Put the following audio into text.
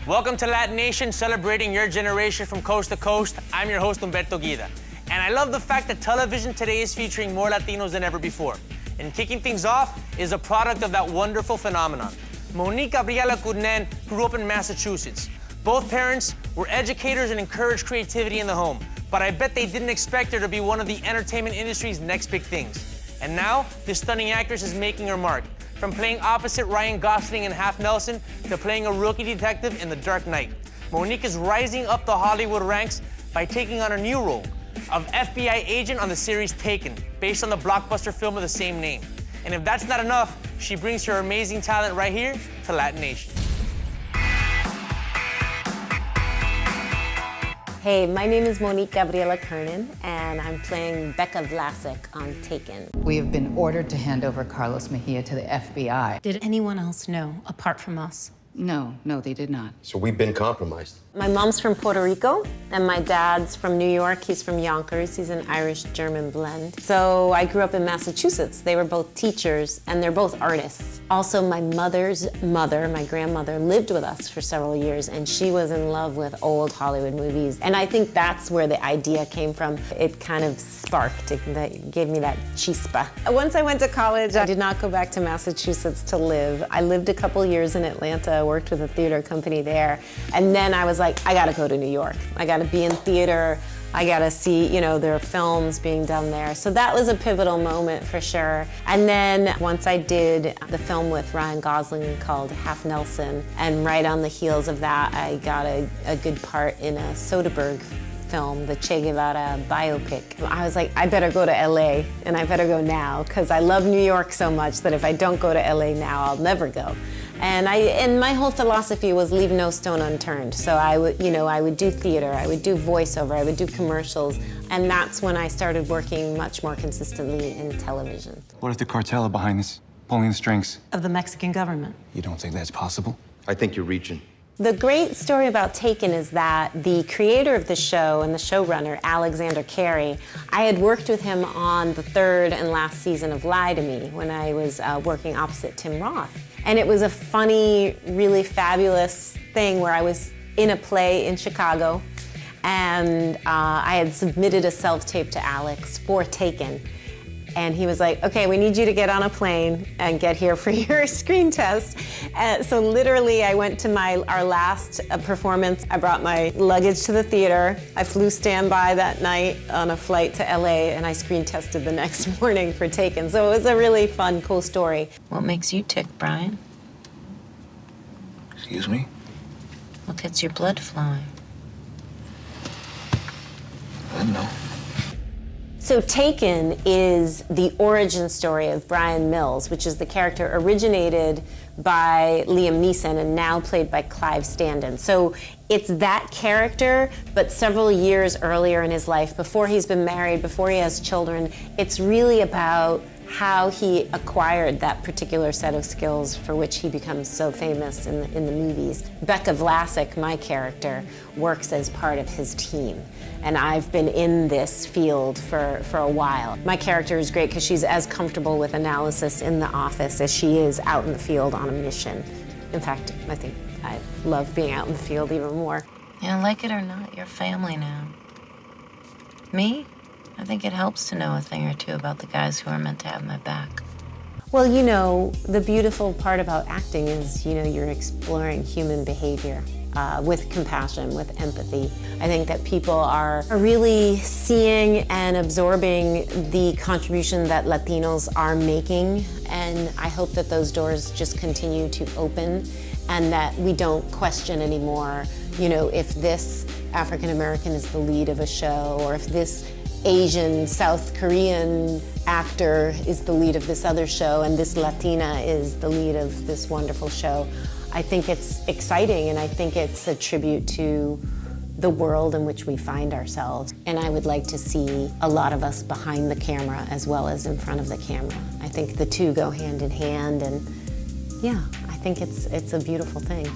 Welcome to LatiNation, celebrating your generation from coast to coast. I'm your host, Humberto Guida. And I love the fact that television today is featuring more Latinos than ever before. And kicking things off is a product of that wonderful phenomenon. Monique Gabriela Curnen grew up in Massachusetts. Both parents were educators and encouraged creativity in the home. But I bet they didn't expect her to be one of the entertainment industry's next big things. And now, this stunning actress is making her mark. From playing opposite Ryan Gosling in Half Nelson to playing a rookie detective in The Dark Knight. Monique is rising up the Hollywood ranks by taking on a new role of FBI agent on the series Taken, based on the blockbuster film of the same name. And if that's not enough, she brings her amazing talent right here to LatiNation. Hey, my name is Monique Gabriela Curnen, and I'm playing Becca Vlasic on Taken. We have been ordered to hand over Carlos Mejia to the FBI. Did anyone else know, apart from us? No, they did not. So we've been compromised. My mom's from Puerto Rico, and my dad's from New York. He's from Yonkers. He's an Irish-German blend. So I grew up in Massachusetts. They were both teachers, and they're both artists. Also, my mother's mother, my grandmother, lived with us for several years, and she was in love with old Hollywood movies. And I think that's where the idea came from. It kind of sparked. It gave me that chispa. Once I went to college, I did not go back to Massachusetts to live. I lived a couple years in Atlanta, worked with a theater company there, and then I was like, I gotta go to New York. I gotta be in theater. I gotta see, there are films being done there. So that was a pivotal moment for sure. And then once I did the film with Ryan Gosling called Half Nelson, and right on the heels of that, I got a good part in a Soderbergh film, the Che Guevara biopic. I was like, I better go to LA, and I better go now, because I love New York so much that if I don't go to LA now, I'll never go. And my whole philosophy was leave no stone unturned. So I would do theater, I would do voiceover, I would do commercials, and that's when I started working much more consistently in television. What if the cartel are behind this, pulling the strings? Of the Mexican government. You don't think that's possible? I think you're reaching. The great story about Taken is that the creator of the show and the showrunner, Alexander Carey, I had worked with him on the third and last season of Lie to Me when I was working opposite Tim Roth. And it was a funny, really fabulous thing where I was in a play in Chicago, and I had submitted a self-tape to Alex for Taken. And he was like, okay, we need you to get on a plane and get here for your screen test. So literally, I went to our last performance. I brought my luggage to the theater. I flew standby that night on a flight to LA, and I screen tested the next morning for Taken. So it was a really fun, cool story. What makes you tick, Brian? Excuse me? What gets your blood flowing? I don't know. So Taken is the origin story of Brian Mills, which is the character originated by Liam Neeson and now played by Clive Standen. So it's that character, but several years earlier in his life, before he's been married, before he has children. It's really about how he acquired that particular set of skills for which he becomes so famous in the movies. Becca Vlasic, my character, works as part of his team. And I've been in this field for a while. My character is great because she's as comfortable with analysis in the office as she is out in the field on a mission. In fact, I think I love being out in the field even more. Yeah, like it or not, you're family now. Me? I think it helps to know a thing or two about the guys who are meant to have my back. Well, the beautiful part about acting is, you're exploring human behavior with compassion, with empathy. I think that people are really seeing and absorbing the contribution that Latinos are making, and I hope that those doors just continue to open and that we don't question anymore, if this African American is the lead of a show, or if this Asian, South Korean actor is the lead of this other show, and this Latina is the lead of this wonderful show. I think it's exciting, and I think it's a tribute to the world in which we find ourselves. And I would like to see a lot of us behind the camera as well as in front of the camera. I think the two go hand in hand, and yeah, I think it's a beautiful thing.